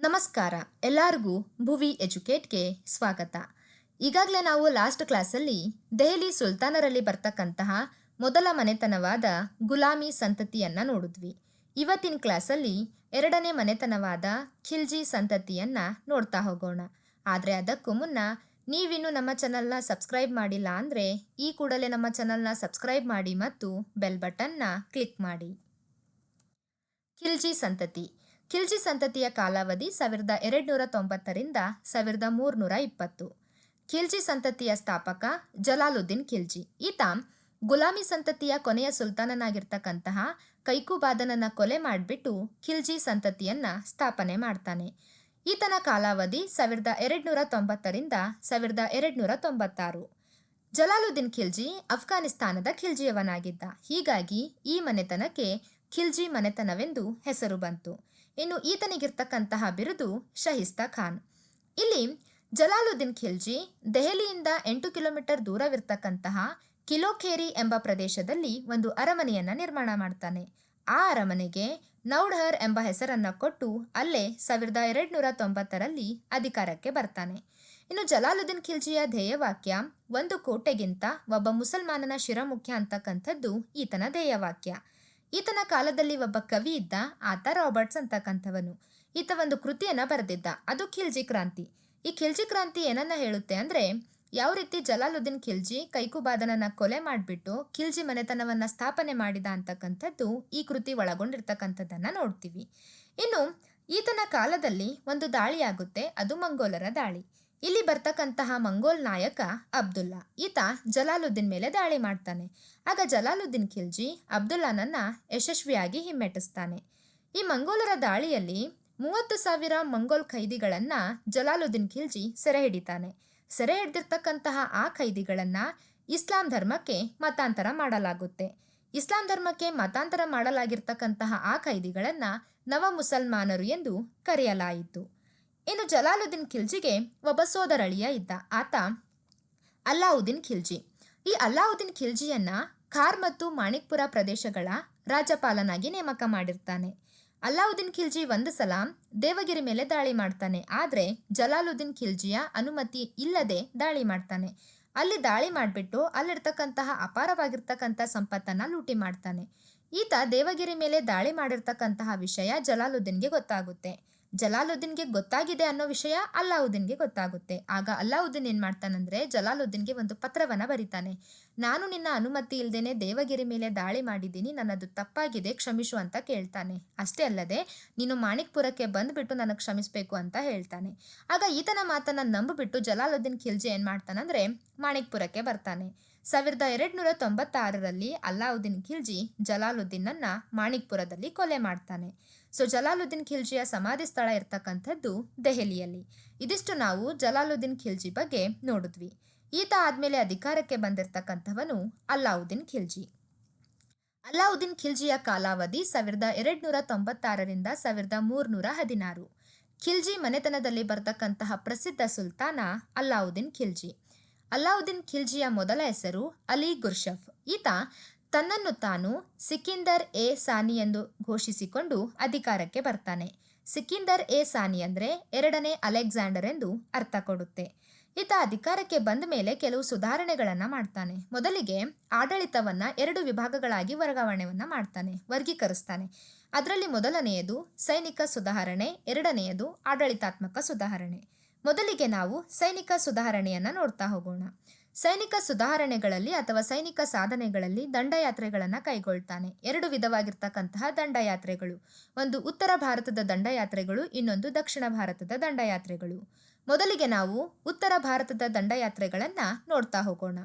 ನಮಸ್ಕಾರ. ಎಲ್ಲರಿಗೂ ಭುವಿ ಎಜುಕೇಟ್ಗೆ ಸ್ವಾಗತ. ಈಗಾಗಲೇ ನಾವು ಲಾಸ್ಟ್ ಕ್ಲಾಸಲ್ಲಿ ದೆಹಲಿ ಸುಲ್ತಾನರಲ್ಲಿ ಬರ್ತಕ್ಕಂತಹ ಮೊದಲ ಮನೆತನವಾದ ಗುಲಾಮಿ ಸಂತತಿಯನ್ನು ನೋಡಿದ್ವಿ. ಇವತ್ತಿನ ಕ್ಲಾಸಲ್ಲಿ ಎರಡನೇ ಮನೆತನವಾದ ಖಿಲ್ಜಿ ಸಂತತಿಯನ್ನು ನೋಡ್ತಾ ಹೋಗೋಣ. ಆದರೆ ಅದಕ್ಕೂ ಮುನ್ನ ನೀವಿನ್ನೂ ನಮ್ಮ ಚಾನಲ್ನ ಸಬ್ಸ್ಕ್ರೈಬ್ ಮಾಡಿಲ್ಲ ಅಂದರೆ ಈ ಕೂಡಲೇ ನಮ್ಮ ಚಾನಲ್ನ ಸಬ್ಸ್ಕ್ರೈಬ್ ಮಾಡಿ ಮತ್ತು ಬೆಲ್ ಬಟನ್ನ ಕ್ಲಿಕ್ ಮಾಡಿ. ಖಿಲ್ಜಿ ಸಂತತಿ. ಖಿಲ್ಜಿ ಸಂತತಿಯ ಕಾಲಾವಧಿ 1290ರಿಂದ 1320. ಖಿಲ್ಜಿ ಸಂತತಿಯ ಸ್ಥಾಪಕ ಜಲಾಲುದ್ದೀನ್ ಖಿಲ್ಜಿ. ಈತ ಗುಲಾಮಿ ಸಂತತಿಯ ಕೊನೆಯ ಸುಲ್ತಾನನಾಗಿರ್ತಕ್ಕಂತಹ ಕೈಕುಬಾದನನ್ನ ಕೊಲೆ ಮಾಡಿಬಿಟ್ಟು ಖಿಲ್ಜಿ ಸಂತತಿಯನ್ನ ಸ್ಥಾಪನೆ ಮಾಡ್ತಾನೆ. ಈತನ ಕಾಲಾವಧಿ 1290ರಿಂದ 1296. ಜಲಾಲುದ್ದೀನ್ ಖಿಲ್ಜಿ ಅಫ್ಘಾನಿಸ್ತಾನದ ಖಿಲ್ಜಿಯವನಾಗಿದ್ದ. ಹೀಗಾಗಿ ಈ ಮನೆತನಕ್ಕೆ ಖಿಲ್ಜಿ ಮನೆತನವೆಂದು ಹೆಸರು ಬಂತು. ಇನ್ನು ಈತನಿಗಿರ್ತಕ್ಕಂತಹ ಬಿರುದು ಶಹಿಸ್ತಾ ಖಾನ್. ಇಲ್ಲಿ ಜಲಾಲುದ್ದೀನ್ ಖಿಲ್ಜಿ ದೆಹಲಿಯಿಂದ 8 ಕಿಲೋಮೀಟರ್ ದೂರವಿರ್ತಕ್ಕಂತಹ ಕಿಲೋಖೇರಿ ಎಂಬ ಪ್ರದೇಶದಲ್ಲಿ ಒಂದು ಅರಮನೆಯನ್ನು ನಿರ್ಮಾಣ ಮಾಡ್ತಾನೆ. ಆ ಅರಮನೆಗೆ ನೌಡ್ಹರ್ ಎಂಬ ಹೆಸರನ್ನು ಕೊಟ್ಟು ಅಲ್ಲೇ 1290ರಲ್ಲಿ ಅಧಿಕಾರಕ್ಕೆ ಬರ್ತಾನೆ. ಇನ್ನು ಜಲಾಲುದ್ದೀನ್ ಖಿಲ್ಜಿಯ ಧ್ಯೇಯವಾಕ್ಯ ಒಂದು ಕೋಟೆಗಿಂತ ಒಬ್ಬ ಮುಸಲ್ಮಾನನ ಶಿರಮುಖ್ಯ ಅಂತಕ್ಕಂಥದ್ದು ಈತನ ಧ್ಯೇಯವಾಕ್ಯ. ಈತನ ಕಾಲದಲ್ಲಿ ಒಬ್ಬ ಕವಿ ಇದ್ದ, ಆತ ರಾಬರ್ಟ್ಸ್ ಅಂತಕ್ಕಂಥವನು. ಈತ ಒಂದು ಕೃತಿಯನ್ನು ಬರೆದಿದ್ದ, ಅದು ಖಿಲ್ಜಿ ಕ್ರಾಂತಿ. ಈ ಖಿಲ್ಜಿ ಕ್ರಾಂತಿ ಏನನ್ನ ಹೇಳುತ್ತೆ ಅಂದರೆ, ಯಾವ ರೀತಿ ಜಲಾಲುದ್ದೀನ್ ಖಿಲ್ಜಿ ಕೈಕುಬಾದನನ್ನ ಕೊಲೆ ಮಾಡಿಬಿಟ್ಟು ಖಿಲ್ಜಿ ಮನೆತನವನ್ನು ಸ್ಥಾಪನೆ ಮಾಡಿದ ಅಂತಕ್ಕಂಥದ್ದು ಈ ಕೃತಿ ಒಳಗೊಂಡಿರ್ತಕ್ಕಂಥದ್ದನ್ನು ನೋಡ್ತೀವಿ. ಇನ್ನು ಈತನ ಕಾಲದಲ್ಲಿ ಒಂದು ದಾಳಿ ಆಗುತ್ತೆ, ಅದು ಮಂಗೋಲರ ದಾಳಿ. ಇಲ್ಲಿ ಬರ್ತಕ್ಕಂತಹ ಮಂಗೋಲ್ ನಾಯಕ ಅಬ್ದುಲ್ಲಾ, ಈತ ಜಲಾಲುದ್ದೀನ್ ಮೇಲೆ ದಾಳಿ ಮಾಡ್ತಾನೆ. ಆಗ ಜಲಾಲುದ್ದೀನ್ ಖಿಲ್ಜಿ ಅಬ್ದುಲ್ಲಾನನ್ನ ಯಶಸ್ವಿಯಾಗಿ ಹಿಮ್ಮೆಟ್ಟಿಸ್ತಾನೆ. ಈ ಮಂಗೋಲರ ದಾಳಿಯಲ್ಲಿ 30,000 ಮಂಗೋಲ್ ಖೈದಿಗಳನ್ನ ಜಲಾಲುದ್ದೀನ್ ಖಿಲ್ಜಿ ಸೆರೆ ಹಿಡಿತಾನೆ. ಸೆರೆ ಹಿಡಿದಿರ್ತಕ್ಕಂತಹ ಆ ಖೈದಿಗಳನ್ನ ಇಸ್ಲಾಂ ಧರ್ಮಕ್ಕೆ ಮತಾಂತರ ಮಾಡಲಾಗುತ್ತೆ. ಇಸ್ಲಾಂ ಧರ್ಮಕ್ಕೆ ಮತಾಂತರ ಮಾಡಲಾಗಿರ್ತಕ್ಕಂತಹ ಆ ಖೈದಿಗಳನ್ನ ನವ ಮುಸಲ್ಮಾನರು ಎಂದು ಕರೆಯಲಾಯಿತು. ಇನ್ನು ಜಲಾಲುದ್ದೀನ್ ಖಿಲ್ಜಿಗೆ ಒಬ್ಬ ಸೋದರಳಿಯ ಇದ್ದ, ಆತ ಅಲ್ಲಾವುದ್ದೀನ್ ಖಿಲ್ಜಿ. ಈ ಅಲ್ಲಾವುದ್ದೀನ್ ಖಿಲ್ಜಿಯನ್ನ ಖಾರ್ ಮತ್ತು ಮಾಣಿಕ್ಪುರ ಪ್ರದೇಶಗಳ ರಾಜ್ಯಪಾಲನಾಗಿ ನೇಮಕ ಮಾಡಿರ್ತಾನೆ. ಅಲ್ಲಾವುದ್ದೀನ್ ಖಿಲ್ಜಿ ಒಂದು ಸಲ ದೇವಗಿರಿ ಮೇಲೆ ದಾಳಿ ಮಾಡ್ತಾನೆ. ಆದರೆ ಜಲಾಲುದ್ದೀನ್ ಖಿಲ್ಜಿಯ ಅನುಮತಿ ಇಲ್ಲದೆ ದಾಳಿ ಮಾಡ್ತಾನೆ. ಅಲ್ಲಿ ದಾಳಿ ಮಾಡಿಬಿಟ್ಟು ಅಲ್ಲಿರ್ತಕ್ಕಂತಹ ಅಪಾರವಾಗಿರ್ತಕ್ಕಂಥ ಸಂಪತ್ತನ್ನು ಲೂಟಿ ಮಾಡ್ತಾನೆ. ಈತ ದೇವಗಿರಿ ಮೇಲೆ ದಾಳಿ ಮಾಡಿರ್ತಕ್ಕಂತಹ ವಿಷಯ ಜಲಾಲುದ್ದೀನ್ಗೆ ಗೊತ್ತಾಗುತ್ತೆ. ಜಲಾಲುದ್ದೀನ್ಗೆ ಗೊತ್ತಾಗಿದೆ ಅನ್ನೋ ವಿಷಯ ಅಲ್ಲಾವುದ್ದೀನ್ಗೆ ಗೊತ್ತಾಗುತ್ತೆ. ಆಗ ಅಲ್ಲಾವುದ್ದೀನ್ ಏನು ಮಾಡ್ತಾನಂದ್ರೆ ಜಲಾಲುದ್ದೀನ್ಗೆ ಒಂದು ಪತ್ರವನ್ನು ಬರೀತಾನೆ. ನಾನು ನಿನ್ನ ಅನುಮತಿ ಇಲ್ಲದೇನೆ ದೇವಗಿರಿ ಮೇಲೆ ದಾಳಿ ಮಾಡಿದ್ದೀನಿ, ನನ್ನದು ತಪ್ಪಾಗಿದೆ, ಕ್ಷಮಿಸು ಅಂತ ಕೇಳ್ತಾನೆ. ಅಷ್ಟೇ ಅಲ್ಲದೆ ನೀನು ಮಾಣಿಕ್ಪುರಕ್ಕೆ ಬಂದುಬಿಟ್ಟು ನನಗೆ ಕ್ಷಮಿಸಬೇಕು ಅಂತ ಹೇಳ್ತಾನೆ. ಆಗ ಈತನ ಮಾತನ್ನು ನಂಬಿಬಿಟ್ಟು ಜಲಾಲುದ್ದೀನ್ ಖಿಲ್ಜಿ ಏನು ಮಾಡ್ತಾನಂದ್ರೆ ಮಾಣಿಕ್ಪುರಕ್ಕೆ ಬರ್ತಾನೆ. 1296ರಲ್ಲಿ ಅಲ್ಲಾವುದ್ದೀನ್ ಖಿಲ್ಜಿ ಜಲಾಲುದ್ದೀನನ್ನ ಮಾಣಿಕ್ಪುರದಲ್ಲಿ ಕೊಲೆ ಮಾಡ್ತಾನೆ. ಸೊ ಜಲಾಲುದ್ದೀನ್ ಖಿಲ್ಜಿಯ ಸಮಾಧಿ ಸ್ಥಳ ಇರ್ತಕ್ಕಂಥದ್ದು ದೆಹಲಿಯಲ್ಲಿ. ಇದಿಷ್ಟು ನಾವು ಜಲಾಲುದ್ದೀನ್ ಖಿಲ್ಜಿ ಬಗ್ಗೆ ನೋಡಿದ್ವಿ. ಈತ ಆದಮೇಲೆ ಅಧಿಕಾರಕ್ಕೆ ಬಂದಿರತಕ್ಕಂಥವನು ಅಲ್ಲಾವುದ್ದೀನ್ ಖಿಲ್ಜಿ. ಅಲ್ಲಾವುದ್ದೀನ್ ಖಿಲ್ಜಿಯ ಕಾಲಾವಧಿ 1296ರಿಂದ 1316. ಖಿಲ್ಜಿ ಮನೆತನದಲ್ಲಿ ಬರ್ತಕ್ಕಂತಹ ಪ್ರಸಿದ್ಧ ಸುಲ್ತಾನ ಅಲ್ಲಾವುದ್ದೀನ್ ಖಿಲ್ಜಿ. ಅಲ್ಲಾವುದ್ದೀನ್ ಖಿಲ್ಜಿಯ ಮೊದಲ ಹೆಸರು ಅಲಿ ಗುರ್ಷಫ್. ಈತ ತನ್ನನ್ನು ತಾನು ಸಿಕಿಂದರ್ ಎ ಸಾನಿ ಎಂದು ಘೋಷಿಸಿಕೊಂಡು ಅಧಿಕಾರಕ್ಕೆ ಬರ್ತಾನೆ. ಸಿಕಿಂದರ್ ಎ ಸಾನಿ ಅಂದರೆ ಎರಡನೇ ಅಲೆಕ್ಸಾಂಡರ್ ಎಂದು ಅರ್ಥ ಕೊಡುತ್ತೆ. ಈತ ಅಧಿಕಾರಕ್ಕೆ ಬಂದ ಮೇಲೆ ಕೆಲವು ಸುಧಾರಣೆಗಳನ್ನು ಮಾಡ್ತಾನೆ. ಮೊದಲಿಗೆ ಆಡಳಿತವನ್ನು 2 ವಿಭಾಗಗಳಾಗಿ ವರ್ಗೀಕರಿಸ್ತಾನೆ. ಅದರಲ್ಲಿ ಮೊದಲನೆಯದು ಸೈನಿಕ ಸುಧಾರಣೆ, ಎರಡನೆಯದು ಆಡಳಿತಾತ್ಮಕ ಸುಧಾರಣೆ. ಮೊದಲಿಗೆ ನಾವು ಸೈನಿಕ ಸುಧಾರಣೆಯನ್ನು ನೋಡ್ತಾ ಹೋಗೋಣ. ಸೈನಿಕ ಸುಧಾರಣೆಗಳಲ್ಲಿ ಅಥವಾ ಸೈನಿಕ ಸಾಧನೆಗಳಲ್ಲಿ ದಂಡಯಾತ್ರೆಗಳನ್ನು ಕೈಗೊಳ್ತಾನೆ. 2 ವಿಧವಾಗಿರ್ತಕ್ಕಂತಹ ದಂಡಯಾತ್ರೆಗಳು, ಒಂದು ಉತ್ತರ ಭಾರತದ ದಂಡಯಾತ್ರೆಗಳು, ಇನ್ನೊಂದು ದಕ್ಷಿಣ ಭಾರತದ ದಂಡಯಾತ್ರೆಗಳು. ಮೊದಲಿಗೆ ನಾವು ಉತ್ತರ ಭಾರತದ ದಂಡಯಾತ್ರೆಗಳನ್ನು ನೋಡ್ತಾ ಹೋಗೋಣ.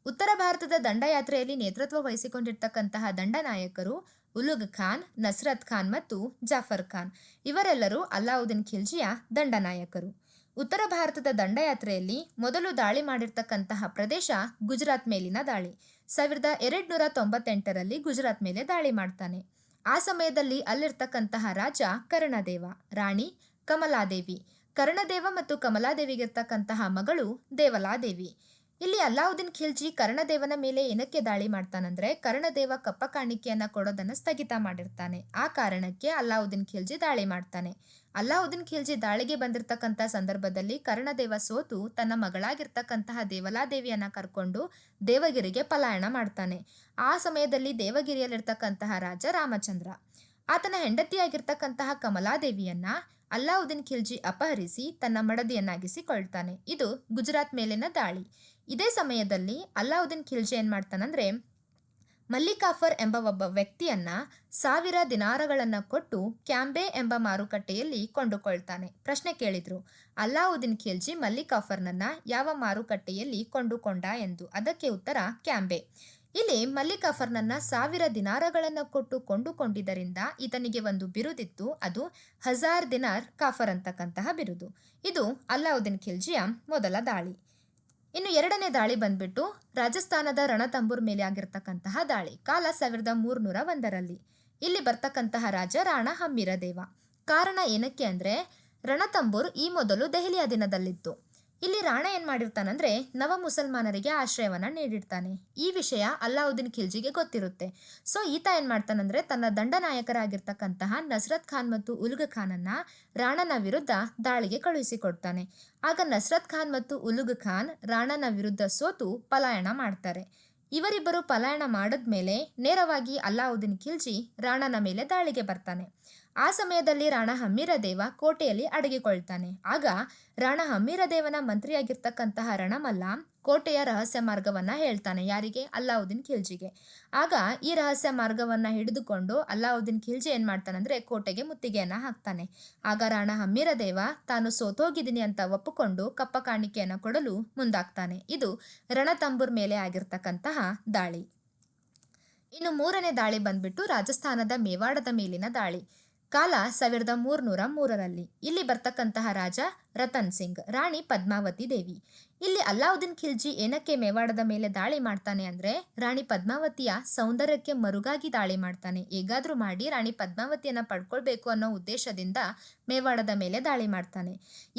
ಉತ್ತರ ಭಾರತದ ದಂಡಯಾತ್ರೆಯಲ್ಲಿ ನೇತೃತ್ವ ವಹಿಸಿಕೊಂಡಿರ್ತಕ್ಕಂತಹ ದಂಡನಾಯಕರು ಉಲುಗ್ ಖಾನ್, ನಸ್ರತ್ ಖಾನ್ ಮತ್ತು ಜಾಫರ್ ಖಾನ್. ಇವರೆಲ್ಲರೂ ಅಲ್ಲಾವುದ್ದೀನ್ ಖಿಲ್ಜಿಯ ದಂಡನಾಯಕರು. ಉತ್ತರ ಭಾರತದ ದಂಡಯಾತ್ರೆಯಲ್ಲಿ ಮೊದಲು ದಾಳಿ ಮಾಡಿರ್ತಕ್ಕಂತಹ ಪ್ರದೇಶ ಗುಜರಾತ್ ಮೇಲಿನ ದಾಳಿ. 1298ರಲ್ಲಿ ಗುಜರಾತ್ ಮೇಲೆ ದಾಳಿ ಮಾಡ್ತಾನೆ. ಆ ಸಮಯದಲ್ಲಿ ಅಲ್ಲಿರ್ತಕ್ಕಂತಹ ರಾಜ ಕರ್ಣದೇವ, ರಾಣಿ ಕಮಲಾದೇವಿ. ಕರ್ಣದೇವ ಮತ್ತು ಕಮಲಾದೇವಿಗಿರ್ತಕ್ಕಂತಹ ಮಗಳು ದೇವಲಾದೇವಿ. ಇಲ್ಲಿ ಅಲ್ಲಾವುದ್ದೀನ್ ಖಿಲ್ಜಿ ಕರ್ಣದೇವನ ಮೇಲೆ ಏನಕ್ಕೆ ದಾಳಿ ಮಾಡ್ತಾನಂದ್ರೆ ಕರ್ಣದೇವ ಕಪ್ಪ ಕಾಣಿಕೆಯನ್ನ ಕೊಡೋದನ್ನ ಸ್ಥಗಿತ ಮಾಡಿರ್ತಾನೆ. ಆ ಕಾರಣಕ್ಕೆ ಅಲ್ಲಾವುದ್ದೀನ್ ಖಿಲ್ಜಿ ದಾಳಿ ಮಾಡ್ತಾನೆ. ಅಲ್ಲಾವುದ್ದೀನ್ ಖಿಲ್ಜಿ ದಾಳಿಗೆ ಬಂದಿರತಕ್ಕಂತ ಸಂದರ್ಭದಲ್ಲಿ ಕರ್ಣದೇವ ಸೋತು ತನ್ನ ಮಗಳಾಗಿರ್ತಕ್ಕಂತಹ ದೇವಲಾದೇವಿಯನ್ನ ಕರ್ಕೊಂಡು ದೇವಗಿರಿಗೆ ಪಲಾಯನ ಮಾಡ್ತಾನೆ. ಆ ಸಮಯದಲ್ಲಿ ದೇವಗಿರಿಯಲ್ಲಿರ್ತಕ್ಕಂತಹ ರಾಜ ರಾಮಚಂದ್ರ ಆತನ ಹೆಂಡತಿಯಾಗಿರ್ತಕ್ಕಂತಹ ಕಮಲಾದೇವಿಯನ್ನ ಅಲ್ಲಾವುದ್ದೀನ್ ಖಿಲ್ಜಿ ಅಪಹರಿಸಿ ತನ್ನ ಮಡದಿಯನ್ನಾಗಿಸಿಕೊಳ್ತಾನೆ. ಇದು ಗುಜರಾತ್ ಮೇಲಿನ ದಾಳಿ. ಇದೇ ಸಮಯದಲ್ಲಿ ಅಲ್ಲಾವುದ್ದೀನ್ ಖಿಲ್ಜಿ ಏನ್ ಮಾಡ್ತಾನಂದ್ರೆ ಮಲ್ಲಿಕಾಫರ್ ಎಂಬ ಒಬ್ಬ ವ್ಯಕ್ತಿಯನ್ನ 1000 ದಿನಾರಗಳನ್ನ ಕೊಟ್ಟು ಕ್ಯಾಂಬೆ ಎಂಬ ಮಾರುಕಟ್ಟೆಯಲ್ಲಿ ಕೊಂಡುಕೊಳ್ತಾನೆ. ಪ್ರಶ್ನೆ ಕೇಳಿದ್ರು, ಅಲ್ಲಾವುದ್ದೀನ್ ಖಿಲ್ಜಿ ಮಲ್ಲಿಕಾಫರ್ನನ್ನ ಯಾವ ಮಾರುಕಟ್ಟೆಯಲ್ಲಿ ಕೊಂಡುಕೊಂಡ ಎಂದು. ಅದಕ್ಕೆ ಉತ್ತರ ಕ್ಯಾಂಬೆ. ಇಲ್ಲಿ ಮಲ್ಲಿಕಾಫರ್ನನ್ನ 1000 ದಿನಾರಗಳನ್ನ ಕೊಟ್ಟು ಕೊಂಡುಕೊಂಡಿದ್ದರಿಂದ ಈತನಿಗೆ ಒಂದು ಬಿರುದಿತ್ತು. ಅದು 1000 ದಿನಾರ್ ಕಾಫರ್ ಅಂತಕ್ಕಂತಹ ಬಿರುದು. ಇದು ಅಲ್ಲಾವುದ್ದೀನ್ ಖಿಲ್ಜಿಯ ಮೊದಲ ದಾಳಿ. ಇನ್ನು ಎರಡನೇ ದಾಳಿ ಬಂದ್ಬಿಟ್ಟು ರಾಜಸ್ಥಾನದ ರಣತಂಬೂರ್ ಮೇಲೆ ಆಗಿರ್ತಕ್ಕಂತಹ ದಾಳಿ. ಕಾಲ 1301ರಲ್ಲಿ. ಇಲ್ಲಿ ಬರ್ತಕ್ಕಂತಹ ರಾಜ ರಾಣಾ ಹಮ್ಮಿರದೇವ. ಕಾರಣ ಏನಕ್ಕೆ ಅಂದ್ರೆ ರಣತಂಬೂರ್ ಈ ಮೊದಲು ದೆಹಲಿಯ ಅಧೀನದಲ್ಲಿತ್ತು. ಇಲ್ಲಿ ರಾಣ ಏನ್ ಮಾಡಿರ್ತಾನಂದ್ರೆ ನವ ಮುಸಲ್ಮಾನರಿಗೆ ಆಶ್ರಯವನ್ನ ನೀಡಿರ್ತಾನೆ. ಈ ವಿಷಯ ಅಲ್ಲಾವುದ್ದೀನ್ ಖಿಲ್ಜಿಗೆ ಗೊತ್ತಿರುತ್ತೆ. ಸೊ ಈತ ಏನ್ ಮಾಡ್ತಾನಂದ್ರೆ ತನ್ನ ದಂಡನಾಯಕರಾಗಿರ್ತಕ್ಕಂತಹ ನಸ್ರತ್ ಖಾನ್ ಮತ್ತು ಉಲ್ಗ್ ಖಾನನ್ನ ರಾಣನ ವಿರುದ್ಧ ದಾಳಿಗೆ ಕಳುಹಿಸಿಕೊಡ್ತಾನೆ. ಆಗ ನಸ್ರತ್ ಖಾನ್ ಮತ್ತು ಉಲುಗ್ ಖಾನ್ ರಾಣನ ವಿರುದ್ಧ ಸೋತು ಪಲಾಯನ ಮಾಡ್ತಾರೆ. ಇವರಿಬ್ಬರು ಪಲಾಯನ ಮಾಡಿದ್ಮೇಲೆ ನೇರವಾಗಿ ಅಲ್ಲಾವುದ್ದೀನ್ ಖಿಲ್ಜಿ ರಾಣನ ಮೇಲೆ ದಾಳಿಗೆ ಬರ್ತಾನೆ. ಆ ಸಮಯದಲ್ಲಿ ರಾಣಾ ಹಮ್ಮಿರದೇವ ಕೋಟೆಯಲ್ಲಿ ಅಡಗಿಕೊಳ್ತಾನೆ. ಆಗ ರಾಣಾ ಹಮ್ಮಿರದೇವನ ಮಂತ್ರಿಯಾಗಿರ್ತಕ್ಕಂತಹ ರಣಮಲ್ಲ ಕೋಟೆಯ ರಹಸ್ಯ ಮಾರ್ಗವನ್ನ ಹೇಳ್ತಾನೆ. ಯಾರಿಗೆ? ಅಲ್ಲಾವುದ್ದೀನ್ ಖಿಲ್ಜಿಗೆ. ಆಗ ಈ ರಹಸ್ಯ ಮಾರ್ಗವನ್ನ ಹಿಡಿದುಕೊಂಡು ಅಲ್ಲಾವುದ್ದೀನ್ ಖಿಲ್ಜಿ ಏನ್ ಮಾಡ್ತಾನಂದ್ರೆ ಕೋಟೆಗೆ ಮುತ್ತಿಗೆಯನ್ನ ಹಾಕ್ತಾನೆ. ಆಗ ರಾಣಾ ಹಮ್ಮಿರದೇವ ತಾನು ಸೋತೋಗಿದ್ದೀನಿ ಅಂತ ಒಪ್ಪಿಕೊಂಡು ಕಪ್ಪ ಕಾಣಿಕೆಯನ್ನ ಕೊಡಲು ಮುಂದಾಗ್ತಾನೆ. ಇದು ರಣತಂಬೂರ್ ಮೇಲೆ ಆಗಿರ್ತಕ್ಕಂತಹ ದಾಳಿ. ಇನ್ನು ಮೂರನೇ ದಾಳಿ ಬಂದ್ಬಿಟ್ಟು ರಾಜಸ್ಥಾನದ ಮೇವಾಡದ ಮೇಲಿನ ದಾಳಿ. ಕಾಲ 1303ರಲ್ಲಿ. ಇಲ್ಲಿ ಬರ್ತಕ್ಕಂತಹ ರಾಜ ರತನ್ ಸಿಂಗ್, ರಾಣಿ ಪದ್ಮಾವತಿ ದೇವಿ. ಇಲ್ಲಿ ಅಲ್ಲಾವುದ್ದೀನ್ ಖಿಲ್ಜಿ ಏನಕ್ಕೆ ಮೇವಾಡದ ಮೇಲೆ ದಾಳಿ ಮಾಡ್ತಾನೆ ಅಂದ್ರೆ ರಾಣಿ ಪದ್ಮಾವತಿಯ ಸೌಂದರ್ಯಕ್ಕೆ ಮರುಗಾಗಿ ದಾಳಿ ಮಾಡ್ತಾನೆ. ಹೇಗಾದ್ರೂ ಮಾಡಿ ರಾಣಿ ಪದ್ಮಾವತಿಯನ್ನ ಪಡ್ಕೊಳ್ಬೇಕು ಅನ್ನೋ ಉದ್ದೇಶದಿಂದ ಮೇವಾಡದ ಮೇಲೆ ದಾಳಿ ಮಾಡ್ತಾನೆ.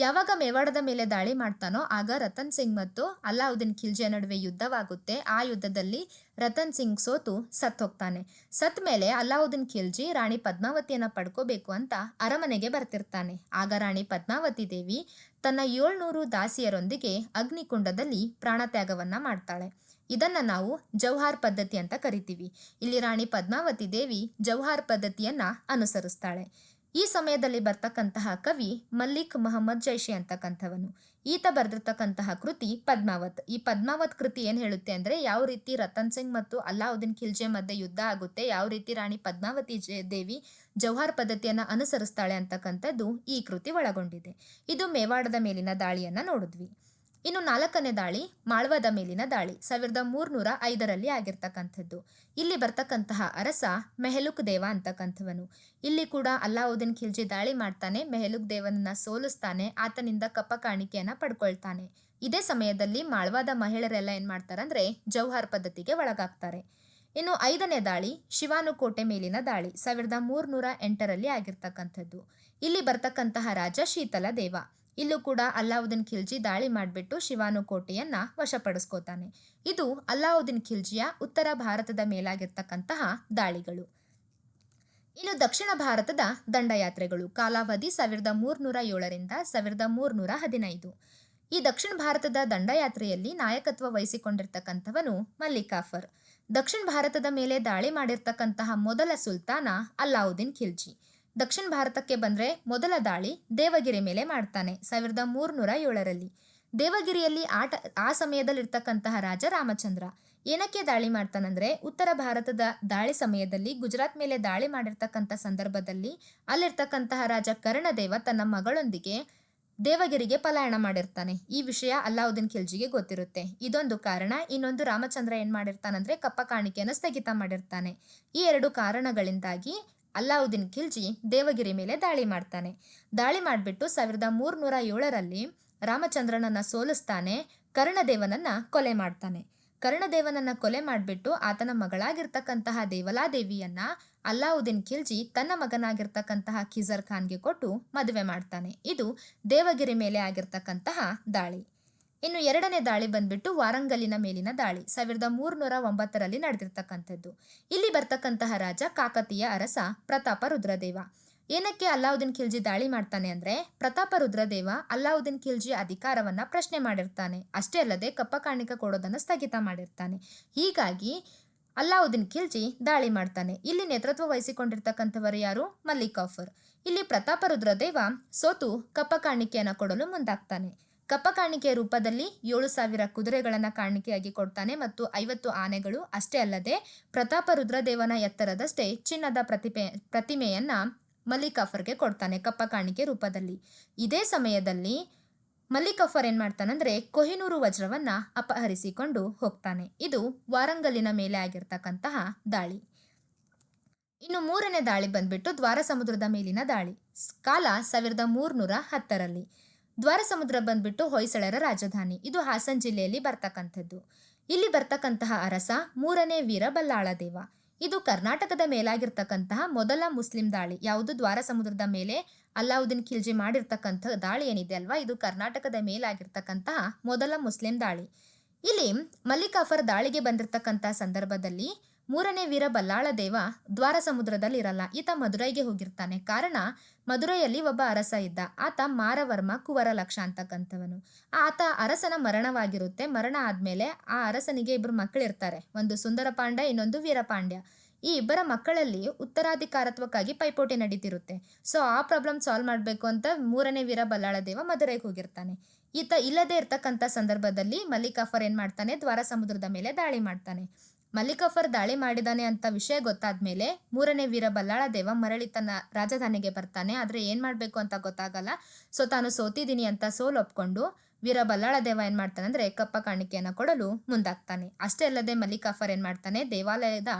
ಯಾವಾಗ ಮೇವಾಡದ ಮೇಲೆ ದಾಳಿ ಮಾಡ್ತಾನೋ ಆಗ ರತನ್ ಸಿಂಗ್ ಮತ್ತು ಅಲ್ಲಾವುದ್ದೀನ್ ಖಿಲ್ಜಿಯ ನಡುವೆ ಯುದ್ಧವಾಗುತ್ತೆ. ಆ ಯುದ್ಧದಲ್ಲಿ ರತನ್ ಸಿಂಗ್ ಸೋತು ಸತ್ ಹೋಗ್ತಾನೆ. ಸತ್ ಮೇಲೆ ಅಲ್ಲಾವುದ್ದೀನ್ ಖಿಲ್ಜಿ ರಾಣಿ ಪದ್ಮಾವತಿಯನ್ನ ಪಡ್ಕೋಬೇಕು ಅಂತ ಅರಮನೆಗೆ ಬರ್ತಿರ್ತಾನೆ. ಆಗ ರಾಣಿ ಪದ್ಮಾವತಿ ದೇವಿ ತನ್ನ 700 ದಾಸಿಯರೊಂದಿಗೆ ಅಗ್ನಿಕುಂಡದಲ್ಲಿ ಪ್ರಾಣತ್ಯಾಗವನ್ನ ಮಾಡ್ತಾಳೆ. ಇದನ್ನ ನಾವು ಜೌಹಾರ್ ಪದ್ಧತಿ ಅಂತ ಕರಿತೀವಿ. ಇಲ್ಲಿ ರಾಣಿ ಪದ್ಮಾವತಿ ದೇವಿ ಜೌಹಾರ್ ಪದ್ಧತಿಯನ್ನ ಅನುಸರಿಸ್ತಾಳೆ. ಈ ಸಮಯದಲ್ಲಿ ಬರ್ತಕ್ಕಂತಹ ಕವಿ ಮಲ್ಲಿಕ್ ಮೊಹಮ್ಮದ್ ಜೈಶಿ ಅಂತಕ್ಕಂಥವನು. ಈತ ಬರೆದಿರ್ತಕ್ಕಂತಹ ಕೃತಿ ಪದ್ಮಾವತ್. ಈ ಪದ್ಮಾವತ್ ಕೃತಿ ಏನ್ ಹೇಳುತ್ತೆ ಅಂದ್ರೆ ಯಾವ ರೀತಿ ರತನ್ ಸಿಂಗ್ ಮತ್ತು ಅಲ್ಲಾವುದ್ದೀನ್ ಖಿಲ್ಜಿಯ ಮಧ್ಯೆ ಯುದ್ಧ ಆಗುತ್ತೆ, ಯಾವ ರೀತಿ ರಾಣಿ ಪದ್ಮಾವತಿ ದೇವಿ ಜೌಹಾರ್ ಪದ್ಧತಿಯನ್ನ ಅನುಸರಿಸ್ತಾಳೆ ಅಂತಕ್ಕಂಥದ್ದು ಈ ಕೃತಿ ಒಳಗೊಂಡಿದೆ. ಇದು ಮೇವಾಡದ ಮೇಲಿನ ದಾಳಿಯನ್ನ ನೋಡಿದ್ವಿ. ಇನ್ನು ನಾಲ್ಕನೇ ದಾಳಿ ಮಾಳ್ವಾದ ಮೇಲಿನ ದಾಳಿ 1305ರಲ್ಲಿ ಆಗಿರ್ತಕ್ಕಂಥದ್ದು. ಇಲ್ಲಿ ಬರ್ತಕ್ಕಂತಹ ಅರಸ ಮೆಹಲುಕ್ ದೇವ ಅಂತಕ್ಕಂಥವನು. ಇಲ್ಲಿ ಕೂಡ ಅಲ್ಲಾವುದ್ದೀನ್ ಖಿಲ್ಜಿ ದಾಳಿ ಮಾಡ್ತಾನೆ, ಮೆಹಲುಕ್ ದೇವನನ್ನ ಸೋಲಿಸ್ತಾನೆ, ಆತನಿಂದ ಕಪ್ಪ ಕಾಣಿಕೆಯನ್ನ ಪಡ್ಕೊಳ್ತಾನೆ. ಇದೇ ಸಮಯದಲ್ಲಿ ಮಾಳ್ವಾದ ಮಹಿಳೆಯರೆಲ್ಲ ಏನ್ ಮಾಡ್ತಾರಂದ್ರೆ ಜೌಹಾರ್ ಪದ್ಧತಿಗೆ ಒಳಗಾಗ್ತಾರೆ. ಇನ್ನು ಐದನೇ ದಾಳಿ ಶಿವಾನುಕೋಟೆ ಮೇಲಿನ ದಾಳಿ 1308ರಲ್ಲಿ ಆಗಿರ್ತಕ್ಕಂಥದ್ದು. ಇಲ್ಲಿ ಬರ್ತಕ್ಕಂತಹ ರಾಜ ಶೀತಲ ದೇವ. ಇಲ್ಲೂ ಕೂಡ ಅಲ್ಲಾವುದ್ದೀನ್ ಖಿಲ್ಜಿ ದಾಳಿ ಮಾಡಿಬಿಟ್ಟು ಶಿವಾನುಕೋಟೆಯನ್ನ ವಶಪಡಿಸ್ಕೋತಾನೆ. ಇದು ಅಲ್ಲಾವುದ್ದೀನ್ ಖಿಲ್ಜಿಯ ಉತ್ತರ ಭಾರತದ ಮೇಲಾಗಿರ್ತಕ್ಕಂತಹ ದಾಳಿಗಳು. ಇನ್ನು ದಕ್ಷಿಣ ಭಾರತದ ದಂಡಯಾತ್ರೆಗಳು. ಕಾಲಾವಧಿ 1307ರಿಂದ 1315. ಈ ದಕ್ಷಿಣ ಭಾರತದ ದಂಡಯಾತ್ರೆಯಲ್ಲಿ ನಾಯಕತ್ವ ವಹಿಸಿಕೊಂಡಿರ್ತಕ್ಕಂಥವನು ಮಲ್ಲಿಕಾಫರ್. ದಕ್ಷಿಣ ಭಾರತದ ಮೇಲೆ ದಾಳಿ ಮಾಡಿರ್ತಕ್ಕಂತಹ ಮೊದಲ ಸುಲ್ತಾನ ಅಲ್ಲಾವುದ್ದೀನ್ ಖಿಲ್ಜಿ. ದಕ್ಷಿಣ ಭಾರತಕ್ಕೆ ಬಂದ್ರೆ ಮೊದಲ ದಾಳಿ ದೇವಗಿರಿ ಮೇಲೆ ಮಾಡ್ತಾನೆ 1307ರಲ್ಲಿ. ದೇವಗಿರಿಯಲ್ಲಿ ಆ ಸಮಯದಲ್ಲಿ ಇರ್ತಕ್ಕಂತಹ ರಾಜ ರಾಮಚಂದ್ರ. ಏನಕ್ಕೆ ದಾಳಿ ಮಾಡ್ತಾನಂದ್ರೆ ಉತ್ತರ ಭಾರತದ ದಾಳಿ ಸಮಯದಲ್ಲಿ ಗುಜರಾತ್ ಮೇಲೆ ದಾಳಿ ಮಾಡಿರ್ತಕ್ಕಂಥ ಸಂದರ್ಭದಲ್ಲಿ ಅಲ್ಲಿರ್ತಕ್ಕಂತಹ ರಾಜ ಕರ್ಣದೇವ ತನ್ನ ಮಗಳೊಂದಿಗೆ ದೇವಗಿರಿಗೆ ಪಲಾಯನ ಮಾಡಿರ್ತಾನೆ. ಈ ವಿಷಯ ಅಲ್ಲಾವುದ್ದೀನ್ ಖಿಲ್ಜಿಗೆ ಗೊತ್ತಿರುತ್ತೆ. ಇದೊಂದು ಕಾರಣ. ಇನ್ನೊಂದು, ರಾಮಚಂದ್ರ ಏನ್ ಮಾಡಿರ್ತಾನಂದ್ರೆ ಕಪ್ಪ ಕಾಣಿಕೆಯನ್ನು ಸ್ಥಗಿತ ಮಾಡಿರ್ತಾನೆ. ಈ ಎರಡು ಕಾರಣಗಳಿಂದಾಗಿ ಅಲ್ಲಾವುದ್ದೀನ್ ಖಿಲ್ಜಿ ದೇವಗಿರಿ ಮೇಲೆ ದಾಳಿ ಮಾಡ್ತಾನೆ. ದಾಳಿ ಮಾಡಿಬಿಟ್ಟು 1307ರಲ್ಲಿ ರಾಮಚಂದ್ರನನ್ನ ಸೋಲಿಸ್ತಾನೆ, ಕರ್ಣದೇವನನ್ನ ಕೊಲೆ ಮಾಡ್ತಾನೆ. ಕರ್ಣದೇವನನ್ನ ಕೊಲೆ ಮಾಡಿಬಿಟ್ಟು ಆತನ ಮಗಳಾಗಿರ್ತಕ್ಕಂತಹ ದೇವಲಾದೇವಿಯನ್ನ ಅಲ್ಲಾವುದ್ದೀನ್ ಖಿಲ್ಜಿ ತನ್ನ ಮಗನಾಗಿರ್ತಕ್ಕಂತಹ ಖಿಜರ್ ಖಾನ್ಗೆ ಕೊಟ್ಟು ಮದುವೆ ಮಾಡ್ತಾನೆ. ಇದು ದೇವಗಿರಿ ಮೇಲೆ ಆಗಿರ್ತಕ್ಕಂತಹ ದಾಳಿ. ಇನ್ನು ಎರಡನೇ ದಾಳಿ ಬಂದ್ಬಿಟ್ಟು ವಾರಂಗಲಿನ ಮೇಲಿನ ದಾಳಿ 1309ರಲ್ಲಿ ನಡೆದಿರ್ತಕ್ಕಂಥದ್ದು. ಇಲ್ಲಿ ಬರ್ತಕ್ಕಂತಹ ರಾಜ ಕಾಕತೀಯ ಅರಸ ಪ್ರತಾಪ ರುದ್ರದೇವ. ಏನಕ್ಕೆ ಅಲ್ಲಾವುದ್ದೀನ್ ಖಿಲ್ಜಿ ದಾಳಿ ಮಾಡ್ತಾನೆ ಅಂದ್ರೆ, ಪ್ರತಾಪ ರುದ್ರದೇವ ಅಲ್ಲಾವುದ್ದೀನ್ ಖಿಲ್ಜಿಯ ಅಧಿಕಾರವನ್ನ ಪ್ರಶ್ನೆ ಮಾಡಿರ್ತಾನೆ. ಅಷ್ಟೇ ಅಲ್ಲದೆ ಕಪ್ಪ ಕಾಣಿಕೆ ಕೊಡೋದನ್ನು ಸ್ಥಗಿತ ಮಾಡಿರ್ತಾನೆ. ಹೀಗಾಗಿ ಅಲ್ಲಾವುದ್ದೀನ್ ಖಿಲ್ಜಿ ದಾಳಿ ಮಾಡ್ತಾನೆ. ಇಲ್ಲಿ ನೇತೃತ್ವ ವಹಿಸಿಕೊಂಡಿರ್ತಕ್ಕಂಥವರು ಯಾರು? ಮಲ್ಲಿಕ್ ಕಾಫರ್. ಇಲ್ಲಿ ಪ್ರತಾಪ ರುದ್ರದೇವ ಸೋತು ಕಪ್ಪ ಕಾಣಿಕೆಯನ್ನು ಕೊಡಲು ಮುಂದಾಗ್ತಾನೆ. ಕಪ್ಪ ಕಾಣಿಕೆಯ ರೂಪದಲ್ಲಿ 7,000 ಕುದುರೆಗಳನ್ನ ಕಾಣಿಕೆಯಾಗಿ ಕೊಡ್ತಾನೆ ಮತ್ತು 50 ಆನೆಗಳು. ಅಷ್ಟೇ ಅಲ್ಲದೆ ಪ್ರತಾಪ ರುದ್ರದೇವನ ಎತ್ತರದಷ್ಟೇ ಚಿನ್ನದ ಪ್ರತಿಮೆಯನ್ನ ಮಲ್ಲಿಕ್ ಕಾಫರ್ಗೆ ಕೊಡ್ತಾನೆ ಕಪ್ಪ ಕಾಣಿಕೆ ರೂಪದಲ್ಲಿ. ಇದೇ ಸಮಯದಲ್ಲಿ ಮಲ್ಲಿಕ್ ಕಾಫರ್ ಏನ್ ಮಾಡ್ತಾನಂದ್ರೆ ಕೊಹಿನೂರು ವಜ್ರವನ್ನ ಅಪಹರಿಸಿಕೊಂಡು ಹೋಗ್ತಾನೆ. ಇದು ವಾರಂಗಲಿನ ಮೇಲೆ ಆಗಿರ್ತಕ್ಕಂತಹ ದಾಳಿ. ಇನ್ನು ಮೂರನೇ ದಾಳಿ ಬಂದ್ಬಿಟ್ಟು ದ್ವಾರ ಸಮುದ್ರದ ಮೇಲಿನ ದಾಳಿ, ಕಾಲ 1310ರಲ್ಲಿ. ದ್ವಾರ ಸಮುದ್ರ ಬಂದ್ಬಿಟ್ಟು ಹೊಯ್ಸಳರ ರಾಜಧಾನಿ. ಇದು ಹಾಸನ್ ಜಿಲ್ಲೆಯಲ್ಲಿ ಬರ್ತಕ್ಕಂಥದ್ದು. ಇಲ್ಲಿ ಬರ್ತಕ್ಕಂತಹ ಅರಸ 3ನೇ ವೀರ ಬಲ್ಲಾಳದೇವ. ಇದು ಕರ್ನಾಟಕದ ಮೇಲಾಗಿರ್ತಕ್ಕಂತಹ ಮೊದಲ ಮುಸ್ಲಿಂ ದಾಳಿ. ಯಾವುದು? ದ್ವಾರ ಸಮುದ್ರದ ಮೇಲೆ ಅಲ್ಲಾವುದ್ದೀನ್ ಖಿಲ್ಜಿ ಮಾಡಿರ್ತಕ್ಕಂಥ ದಾಳಿ ಏನಿದೆ ಅಲ್ವಾ, ಇದು ಕರ್ನಾಟಕದ ಮೇಲಾಗಿರ್ತಕ್ಕಂತಹ ಮೊದಲ ಮುಸ್ಲಿಂ ದಾಳಿ. ಇಲ್ಲಿ ಮಲ್ಲಿಕ್ ಕಾಫರ್ ದಾಳಿಗೆ ಬಂದಿರತಕ್ಕಂತಹ ಸಂದರ್ಭದಲ್ಲಿ 3ನೇ ವೀರ ಬಲ್ಲಾಳದೇವ ದ್ವಾರ ಸಮುದ್ರದಲ್ಲಿ ಇರಲ್ಲ. ಈತ ಮದುರೈಗೆ ಹೋಗಿರ್ತಾನೆ. ಕಾರಣ, ಮದುರೈಯಲ್ಲಿ ಒಬ್ಬ ಅರಸ ಇದ್ದ. ಆತ ಮಾರವರ್ಮ ಕುವರಲಕ್ಷ ಅಂತಕ್ಕಂಥವನು. ಆತ ಅರಸನ ಮರಣವಾಗಿರುತ್ತೆ. ಮರಣ ಆದ್ಮೇಲೆ ಆ ಅರಸನಿಗೆ 2 ಮಕ್ಕಳಿರ್ತಾರೆ. ಒಂದು ಸುಂದರ ಪಾಂಡ್ಯ, ಇನ್ನೊಂದು ವೀರಪಾಂಡ್ಯ. ಈ ಇಬ್ಬರ ಮಕ್ಕಳಲ್ಲಿ ಉತ್ತರಾಧಿಕಾರತ್ವಕ್ಕಾಗಿ ಪೈಪೋಟಿ ನಡೀತಿರುತ್ತೆ. ಸೊ ಆ ಪ್ರಾಬ್ಲಮ್ ಸಾಲ್ವ್ ಮಾಡಬೇಕು ಅಂತ 3ನೇ ವೀರ ಬಲ್ಲಾಳದೇವ ಮದುರೈಗೆ ಹೋಗಿರ್ತಾನೆ. ಈತ ಇಲ್ಲದೆ ಇರ್ತಕ್ಕಂಥ ಸಂದರ್ಭದಲ್ಲಿ ಮಲ್ಲಿಕ್ ಕಾಫರ್ ಏನ್ ಮಾಡ್ತಾನೆ? ದ್ವಾರ ಸಮುದ್ರದ ಮೇಲೆ ದಾಳಿ ಮಾಡ್ತಾನೆ. ಮಲ್ಲಿಕ್ ಕಾಫರ್ ದಾಳಿ ಮಾಡಿದಾನೆ ಅಂತ ವಿಷಯ ಗೊತ್ತಾದ್ಮೇಲೆ 3ನೇ ವೀರ ಬಲ್ಲಾಳದೇವ ಮರಳಿ ತನ್ನ ರಾಜಧಾನಿಗೆ ಬರ್ತಾನೆ. ಆದ್ರೆ ಏನ್ ಮಾಡ್ಬೇಕು ಅಂತ ಗೊತ್ತಾಗಲ್ಲ. ಸೊ ತಾನು ಸೋತಿದ್ದೀನಿ ಅಂತ ಸೋಲೊಪ್ಕೊಂಡು ವೀರ ಬಲ್ಲಾಳದೇವ ಏನ್ ಮಾಡ್ತಾನೆ ಅಂದ್ರೆ ಕಪ್ಪ ಕಾಣಿಕೆಯನ್ನು ಕೊಡಲು ಮುಂದಾಗ್ತಾನೆ. ಅಷ್ಟೇ ಅಲ್ಲದೆ ಮಲ್ಲಿಕ್ ಕಾಫರ್ ಏನ್ ಮಾಡ್ತಾನೆ? ದೇವಾಲಯದ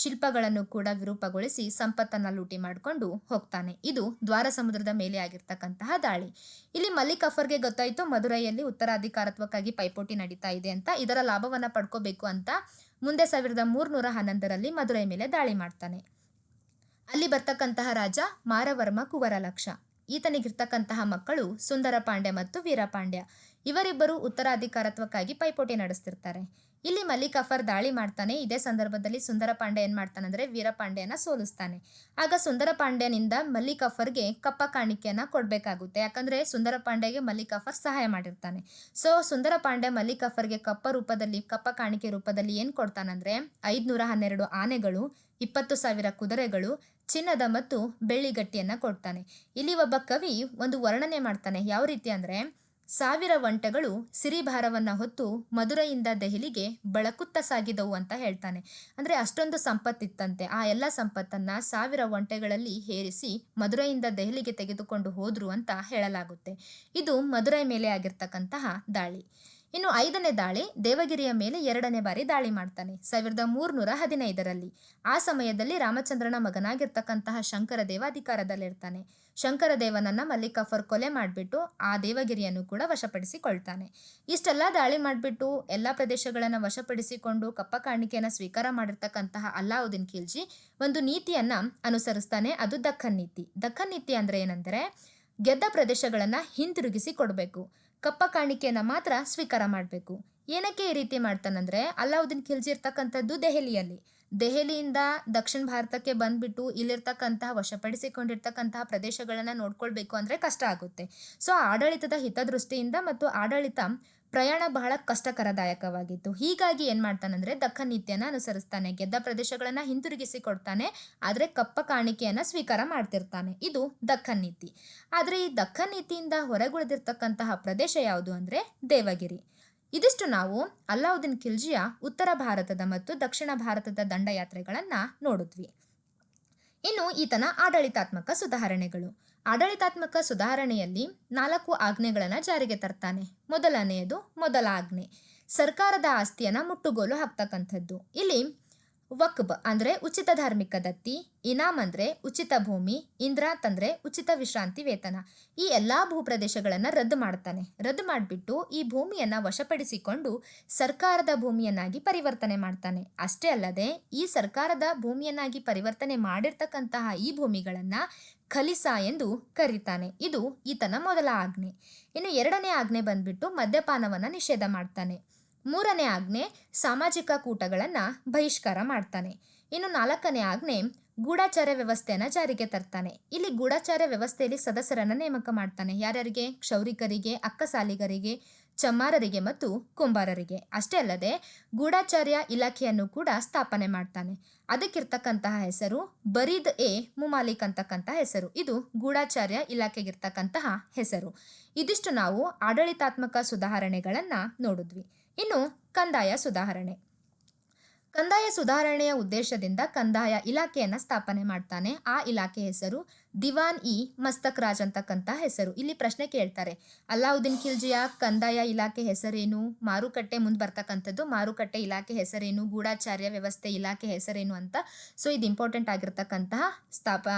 ಶಿಲ್ಪಗಳನ್ನು ಕೂಡ ವಿರೂಪಗೊಳಿಸಿ ಸಂಪತ್ತನ್ನ ಲೂಟಿ ಮಾಡಿಕೊಂಡು ಹೋಗ್ತಾನೆ. ಇದು ದ್ವಾರ ಸಮುದ್ರದ ಮೇಲೆ ಆಗಿರ್ತಕ್ಕಂತಹ ದಾಳಿ. ಇಲ್ಲಿ ಮಲ್ಲಿಕ್ ಕಾಫರ್ಗೆ ಗೊತ್ತಾಯ್ತು ಮದುರೈಯಲ್ಲಿ ಉತ್ತರಾಧಿಕಾರತ್ವಕ್ಕಾಗಿ ಪೈಪೋಟಿ ನಡೀತಾ ಇದೆ ಅಂತ. ಇದರ ಲಾಭವನ್ನ ಪಡ್ಕೋಬೇಕು ಅಂತ ಮುಂದೆ 1311ರಲ್ಲಿ ಮದುರೈ ಮೇಲೆ ದಾಳಿ ಮಾಡ್ತಾನೆ. ಅಲ್ಲಿ ಬರ್ತಕ್ಕಂತಹ ರಾಜ ಮಾರವರ್ಮ ಕುವರಲಕ್ಷ. ಈತನಿಗಿರ್ತಕ್ಕಂತಹ ಮಕ್ಕಳು ಸುಂದರ ಪಾಂಡ್ಯ ಮತ್ತು ವೀರಪಾಂಡ್ಯ. ಇವರಿಬ್ಬರು ಉತ್ತರಾಧಿಕಾರತ್ವಕ್ಕಾಗಿ ಪೈಪೋಟಿ ನಡೆಸ್ತಿರ್ತಾರೆ. ಇಲ್ಲಿ ಮಲ್ಲಿಕ್ ಕಾಫರ್ ದಾಳಿ ಮಾಡ್ತಾನೆ. ಇದೇ ಸಂದರ್ಭದಲ್ಲಿ ಸುಂದರ ಪಾಂಡ್ಯ ಏನ್ ಮಾಡ್ತಾನಂದ್ರೆ ವೀರಪಾಂಡ್ಯನ ಸೋಲಿಸ್ತಾನೆ. ಆಗ ಸುಂದರ ಪಾಂಡ್ಯನಿಂದ ಮಲ್ಲಿಕ್ ಕಾಫರ್ಗೆ ಕಪ್ಪ ಕಾಣಿಕೆಯನ್ನ ಕೊಡ್ಬೇಕಾಗುತ್ತೆ. ಯಾಕಂದ್ರೆ ಸುಂದರ ಪಾಂಡ್ಯಗೆ ಮಲ್ಲಿಕ್ ಕಾಫರ್ ಸಹಾಯ ಮಾಡಿರ್ತಾನೆ. ಸೊ ಸುಂದರ ಪಾಂಡ್ಯ ಮಲ್ಲಿಕ್ ಕಾಫರ್ಗೆ ಕಪ್ಪ ಕಾಣಿಕೆ ರೂಪದಲ್ಲಿ ಏನ್ ಕೊಡ್ತಾನಂದ್ರೆ 512 ಆನೆಗಳು, 20,000 ಕುದುರೆಗಳು, ಚಿನ್ನದ ಮತ್ತು ಬೆಳ್ಳಿ ಗಟ್ಟಿಯನ್ನ ಕೊಡ್ತಾನೆ. ಇಲ್ಲಿ ಒಬ್ಬ ಕವಿ ಒಂದು ವರ್ಣನೆ ಮಾಡ್ತಾನೆ. ಯಾವ ರೀತಿ ಅಂದ್ರೆ, 1000 ಒಂಟೆಗಳು ಸಿರಿಭಾರವನ್ನ ಹೊತ್ತು ಮದುರೈಯಿಂದ ದೆಹಲಿಗೆ ಬಳಕುತ್ತ ಸಾಗಿದವು ಅಂತ ಹೇಳ್ತಾನೆ. ಅಂದ್ರೆ ಅಷ್ಟೊಂದು ಸಂಪತ್ತಿತ್ತಂತೆ. ಆ ಎಲ್ಲ ಸಂಪತ್ತನ್ನ 1000 ಒಂಟೆಗಳಲ್ಲಿ ಹೇರಿಸಿ ಮದುರೈಯಿಂದ ದೆಹಲಿಗೆ ತೆಗೆದುಕೊಂಡು ಹೋದ್ರು ಅಂತ ಹೇಳಲಾಗುತ್ತೆ. ಇದು ಮದುರೈ ಮೇಲೆ ಆಗಿರ್ತಕ್ಕಂತಹ ದಾಳಿ. ಇನ್ನು 5ನೇ ದಾಳಿ ದೇವಗಿರಿಯ ಮೇಲೆ 2ನೇ ಬಾರಿ ದಾಳಿ ಮಾಡ್ತಾನೆ 1315ರಲ್ಲಿ. ಆ ಸಮಯದಲ್ಲಿ ರಾಮಚಂದ್ರನ ಮಗನಾಗಿರ್ತಕ್ಕಂತಹ ಶಂಕರದೇವ ಅಧಿಕಾರದಲ್ಲಿರ್ತಾನೆ. ಶಂಕರದೇವನನ್ನ ಮಲ್ಲಿಕ್ ಕಾಫರ್ ಕೊಲೆ ಮಾಡಿಬಿಟ್ಟು ಆ ದೇವಗಿರಿಯನ್ನು ಕೂಡ ವಶಪಡಿಸಿಕೊಳ್ತಾನೆ. ಇಷ್ಟೆಲ್ಲ ದಾಳಿ ಮಾಡಿಬಿಟ್ಟು ಎಲ್ಲ ಪ್ರದೇಶಗಳನ್ನು ವಶಪಡಿಸಿಕೊಂಡು ಕಪ್ಪ ಕಾಣಿಕೆಯನ್ನು ಸ್ವೀಕಾರ ಮಾಡಿರ್ತಕ್ಕಂತಹ ಅಲ್ಲಾವುದ್ದೀನ್ ಖಿಲ್ಜಿ ಒಂದು ನೀತಿಯನ್ನ ಅನುಸರಿಸ್ತಾನೆ. ಅದು ದಖನ್ ನೀತಿ. ದಖನ್ ನೀತಿ ಅಂದ್ರೆ ಏನಂದ್ರೆ, ಗೆದ್ದ ಪ್ರದೇಶಗಳನ್ನ ಹಿಂತಿರುಗಿಸಿ ಕೊಡಬೇಕು, ಕಪ್ಪ ಕಾಣಿಕೆಯನ್ನ ಮಾತ್ರ ಸ್ವೀಕಾರ ಮಾಡಬೇಕು. ಏನಕ್ಕೆ ಈ ರೀತಿ ಮಾಡ್ತಾನಂದ್ರೆ, ಅಲ್ಲಾವುದ್ದೀನ್ ಖಿಲ್ಜಿ ಇರ್ತಕ್ಕಂಥದ್ದು ದೆಹಲಿಯಿಂದ ದಕ್ಷಿಣ ಭಾರತಕ್ಕೆ ಬಂದ್ಬಿಟ್ಟು ಇಲ್ಲಿರ್ತಕ್ಕಂತಹ ವಶಪಡಿಸಿಕೊಂಡಿರ್ತಕ್ಕಂತಹ ಪ್ರದೇಶಗಳನ್ನ ನೋಡ್ಕೊಳ್ಬೇಕು ಅಂದ್ರೆ ಕಷ್ಟ ಆಗುತ್ತೆ. ಸೊ ಆಡಳಿತದ ಹಿತದೃಷ್ಟಿಯಿಂದ ಮತ್ತು ಆಡಳಿತ ಪ್ರಯಾಣ ಬಹಳ ಕಷ್ಟಕರದಾಯಕವಾಗಿತ್ತು. ಹೀಗಾಗಿ ಏನ್ ಮಾಡ್ತಾನಂದ್ರೆ ದಖನ್ ನೀತಿಯನ್ನ ಅನುಸರಿಸ್ತಾನೆ. ಗೆದ್ದ ಪ್ರದೇಶಗಳನ್ನ ಹಿಂತಿರುಗಿಸಿ ಕೊಡ್ತಾನೆ, ಆದ್ರೆ ಕಪ್ಪ ಕಾಣಿಕೆಯನ್ನ ಸ್ವೀಕಾರ ಮಾಡ್ತಿರ್ತಾನೆ. ಇದು ದಖನ್ ನೀತಿ. ಆದ್ರೆ ಈ ದಖನ್ ನೀತಿಯಿಂದ ಹೊರಗುಳಿದಿರ್ತಕ್ಕಂತಹ ಪ್ರದೇಶ ಯಾವುದು ಅಂದ್ರೆ ದೇವಗಿರಿ. ಇದಿಷ್ಟು ನಾವು ಅಲ್ಲಾವುದ್ದೀನ್ ಖಿಲ್ಜಿಯ ಉತ್ತರ ಭಾರತದ ಮತ್ತು ದಕ್ಷಿಣ ಭಾರತದ ದಂಡಯಾತ್ರೆಗಳನ್ನ ನೋಡಿದ್ವಿ. ಇನ್ನು ಈತನ ಆಡಳಿತಾತ್ಮಕ ಸುಧಾರಣೆಗಳು. ಆಡಳಿತಾತ್ಮಕ ಸುಧಾರಣೆಯಲ್ಲಿ 4 ಆಜ್ಞೆಗಳನ್ನು ಜಾರಿಗೆ ತರ್ತಾನೆ. ಮೊದಲನೆಯದು ಮೊದಲ ಆಜ್ಞೆ, ಸರ್ಕಾರದ ಆಸ್ತಿಯನ್ನ ಮುಟ್ಟುಗೋಲು ಹಾಕ್ತಕ್ಕಂಥದ್ದು. ಇಲ್ಲಿ ವಕ್ಬ್ ಅಂದ್ರೆ ಉಚಿತ ಧಾರ್ಮಿಕ ದತ್ತಿ, ಇನಾಮ್ ಅಂದ್ರೆ ಉಚಿತ ಭೂಮಿ, ಇಂದ್ರಾತ್ ಅಂದ್ರೆ ಉಚಿತ ವಿಶ್ರಾಂತಿ ವೇತನ. ಈ ಎಲ್ಲಾ ಭೂಪ್ರದೇಶಗಳನ್ನ ರದ್ದು ಮಾಡ್ತಾನೆ. ರದ್ದು ಮಾಡಿಬಿಟ್ಟು ಈ ಭೂಮಿಯನ್ನ ವಶಪಡಿಸಿಕೊಂಡು ಸರ್ಕಾರದ ಭೂಮಿಯನ್ನಾಗಿ ಪರಿವರ್ತನೆ ಮಾಡ್ತಾನೆ. ಅಷ್ಟೇ ಅಲ್ಲದೆ ಈ ಸರ್ಕಾರದ ಭೂಮಿಯನ್ನಾಗಿ ಪರಿವರ್ತನೆ ಮಾಡಿರ್ತಕ್ಕಂತಹ ಈ ಭೂಮಿಗಳನ್ನ ಖಲಿಸಾ ಎಂದು ಕರೀತಾನೆ. ಇದು ಈತನ ಮೊದಲ ಆಜ್ಞೆ. ಇನ್ನು ಎರಡನೇ ಆಜ್ಞೆ ಬಂದ್ಬಿಟ್ಟು ಮದ್ಯಪಾನವನ್ನ ನಿಷೇಧ ಮಾಡ್ತಾನೆ. ಮೂರನೇ ಆಜ್ಞೆ ಸಾಮಾಜಿಕ ಕೂಟಗಳನ್ನ ಬಹಿಷ್ಕಾರ ಮಾಡ್ತಾನೆ. ಇನ್ನು ನಾಲ್ಕನೇ ಆಜ್ಞೆ ಗೂಢಾಚಾರ ವ್ಯವಸ್ಥೆಯನ್ನ ಜಾರಿಗೆ ತರ್ತಾನೆ. ಇಲ್ಲಿ ಗೂಢಾಚಾರ ವ್ಯವಸ್ಥೆಯಲ್ಲಿ ಸದಸ್ಯರನ್ನ ನೇಮಕ ಮಾಡ್ತಾನೆ. ಯಾರ್ಯಾರಿಗೆ? ಕ್ಷೌರಿಕರಿಗೆ, ಅಕ್ಕಸಾಲಿಗರಿಗೆ, ಚಮ್ಮಾರರಿಗೆ ಮತ್ತು ಕುಂಬಾರರಿಗೆ. ಅಷ್ಟೇ ಅಲ್ಲದೆ ಗೂಢಾಚಾರ್ಯ ಇಲಾಖೆಯನ್ನು ಕೂಡ ಸ್ಥಾಪನೆ ಮಾಡ್ತಾನೆ. ಅದಕ್ಕಿರ್ತಕ್ಕಂತಹ ಹೆಸರು ಬರೀದ್ ಎ ಮುಮಾಲಿಕ್ ಅಂತಕ್ಕಂಥ ಹೆಸರು. ಇದು ಗೂಢಾಚಾರ್ಯ ಇಲಾಖೆಗಿರ್ತಕ್ಕಂತಹ ಹೆಸರು. ಇದಿಷ್ಟು ನಾವು ಆಡಳಿತಾತ್ಮಕ ಸುಧಾರಣೆಗಳನ್ನ ನೋಡಿದ್ವಿ. ಇನ್ನು ಕಂದಾಯ ಸುಧಾರಣೆ. ಕಂದಾಯ ಸುಧಾರಣೆಯ ಉದ್ದೇಶದಿಂದ ಕಂದಾಯ ಇಲಾಖೆಯನ್ನ ಸ್ಥಾಪನೆ ಮಾಡ್ತಾನೆ. ಆ ಇಲಾಖೆ ಹೆಸರು ದಿವಾನ್ ಇ ಮಸ್ತಕ್ ರಾಜ್ ಅಂತಕ್ಕಂಥ ಹೆಸರು. ಇಲ್ಲಿ ಪ್ರಶ್ನೆ ಕೇಳ್ತಾರೆ, ಅಲ್ಲಾವುದ್ದೀನ್ ಖಿಲ್ಜಿಯ ಕಂದಾಯ ಇಲಾಖೆ ಹೆಸರೇನು? ಮಾರುಕಟ್ಟೆ ಮುಂದೆ ಬರ್ತಕ್ಕಂಥದ್ದು ಮಾರುಕಟ್ಟೆ ಇಲಾಖೆ ಹೆಸರೇನು? ಗೂಢಾಚಾರ್ಯ ವ್ಯವಸ್ಥೆ ಇಲಾಖೆ ಹೆಸರೇನು ಅಂತ. ಸೊ ಇದು ಇಂಪಾರ್ಟೆಂಟ್ ಆಗಿರ್ತಕ್ಕಂತಹ